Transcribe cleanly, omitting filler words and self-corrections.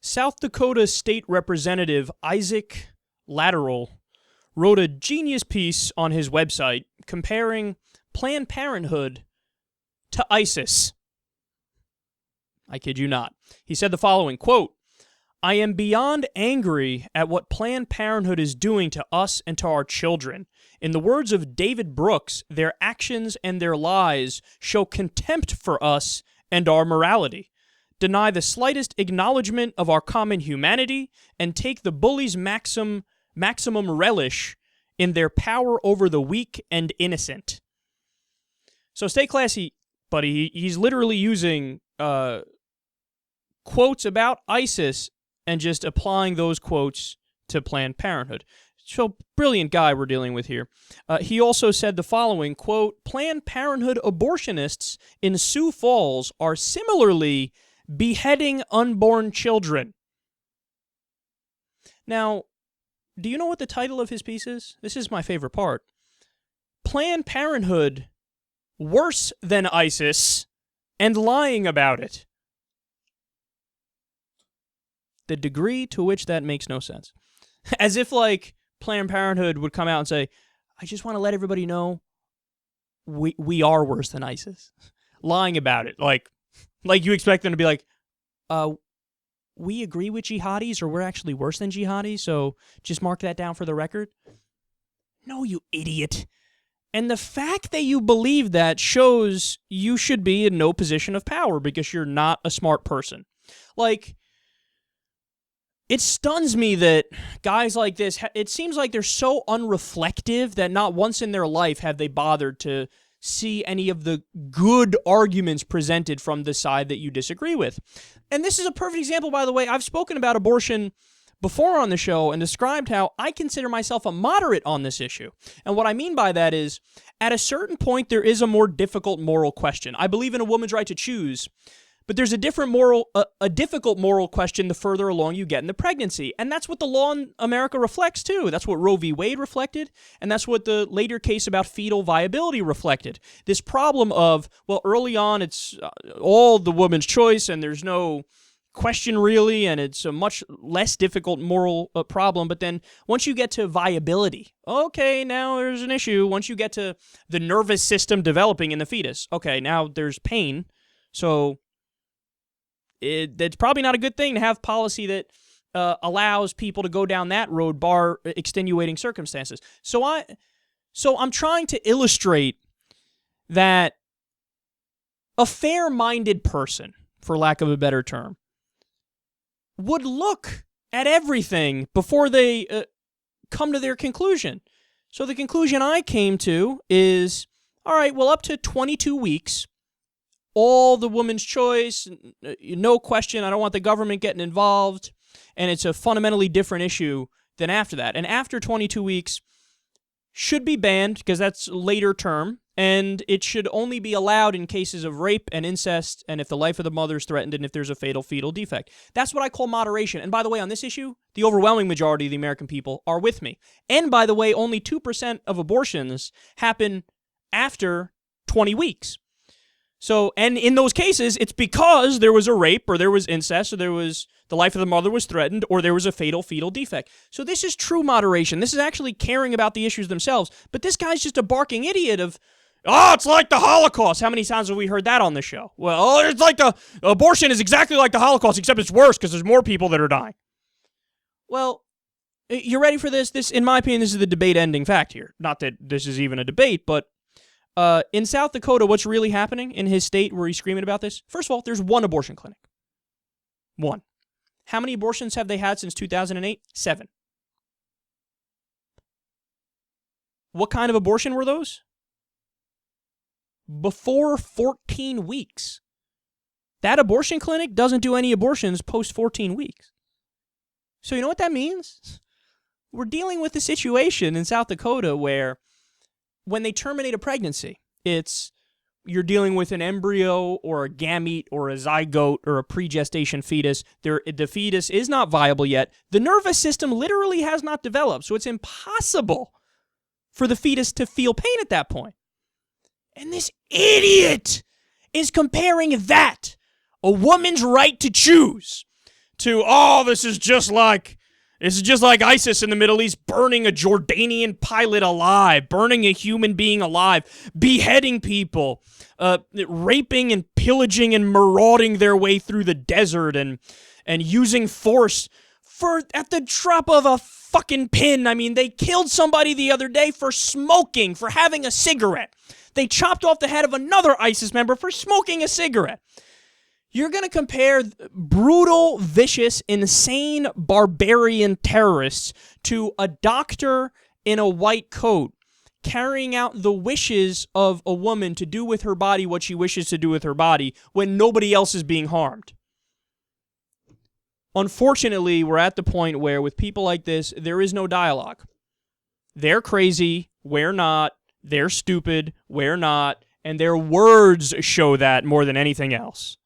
South Dakota State Representative Isaac Lateral wrote a genius piece on his website comparing Planned Parenthood to ISIS. I kid you not. He said the following, quote, "I am beyond angry at what Planned Parenthood is doing to us and to our children. In the words of David Brooks, their actions and their lies show contempt for us and our morality, deny the slightest acknowledgement of our common humanity, and take the bullies' maximum relish in their power over the weak and innocent." So stay classy, buddy. He's literally using quotes about ISIS and just applying those quotes to Planned Parenthood. So, brilliant guy we're dealing with here. He also said the following, quote, "Planned Parenthood abortionists in Sioux Falls are similarly beheading unborn children." Now, do you know what the title of his piece is? This is my favorite part. Planned Parenthood worse than ISIS and lying about it. The degree to which that makes no sense. As if, like, Planned Parenthood would come out and say, "I just want to let everybody know we are worse than ISIS." Lying about it. Like you expect them to be like, "We agree with jihadis, or we're actually worse than jihadis, so just mark that down for the record." No, you idiot. And the fact that you believe that shows you should be in no position of power because you're not a smart person. Like, it stuns me that guys like this, it seems like they're so unreflective that not once in their life have they bothered to see any of the good arguments presented from the side that you disagree with. And this is a perfect example, by the way. I've spoken about abortion before on the show and described how I consider myself a moderate on this issue. And what I mean by that is, at a certain point, there is a more difficult moral question. I believe in a woman's right to choose, but there's a difficult moral question the further along you get in the pregnancy. And that's what the law in America reflects, too. That's what Roe v. Wade reflected, and that's what the later case about fetal viability reflected. This problem of, well, early on, it's all the woman's choice, and there's no question, really, and it's a much less difficult moral problem. But then once you get to viability, okay, now there's an issue. Once you get to the nervous system developing in the fetus, okay, now there's pain. So it's probably not a good thing to have policy that allows people to go down that road, bar extenuating circumstances. So I'm trying to illustrate that a fair-minded person, for lack of a better term, would look at everything before they come to their conclusion. So the conclusion I came to is, all right, well, up to 22 weeks, all the woman's choice, no question, I don't want the government getting involved, and it's a fundamentally different issue than after that. And after 22 weeks should be banned, because that's later term, and it should only be allowed in cases of rape and incest, and if the life of the mother is threatened, and if there's a fatal fetal defect. That's what I call moderation. And by the way, on this issue, the overwhelming majority of the American people are with me. And by the way, only 2% of abortions happen after 20 weeks. So, and in those cases, it's because there was a rape, or there was incest, or there was the life of the mother was threatened, or there was a fatal fetal defect. So this is true moderation. This is actually caring about the issues themselves. But this guy's just a barking idiot of, oh, it's like the Holocaust. How many times have we heard that on the show? Well, it's like abortion is exactly like the Holocaust, except it's worse because there's more people that are dying. Well, you ready for this? This, in my opinion, this is the debate-ending fact here. Not that this is even a debate, but in South Dakota, what's really happening in his state where he's screaming about this? First of all, there's one abortion clinic. One. How many abortions have they had since 2008? 7. What kind of abortion were those? Before 14 weeks. That abortion clinic doesn't do any abortions post 14 weeks. So you know what that means? We're dealing with a situation in South Dakota where when they terminate a pregnancy, you're dealing with an embryo or a gamete or a zygote or a pre-gestation fetus. The fetus is not viable yet. The nervous system literally has not developed, so it's impossible for the fetus to feel pain at that point. And this idiot is comparing that, a woman's right to choose, to, oh, this is just like ISIS in the Middle East burning a Jordanian pilot alive, burning a human being alive, beheading people, raping and pillaging and marauding their way through the desert and using force at the drop of a fucking pin. I mean, they killed somebody the other day for smoking, for having a cigarette. They chopped off the head of another ISIS member for smoking a cigarette. You're going to compare brutal, vicious, insane, barbarian terrorists to a doctor in a white coat carrying out the wishes of a woman to do with her body what she wishes to do with her body when nobody else is being harmed. Unfortunately, we're at the point where with people like this, there is no dialogue. They're crazy, we're not. They're stupid, we're not. And their words show that more than anything else.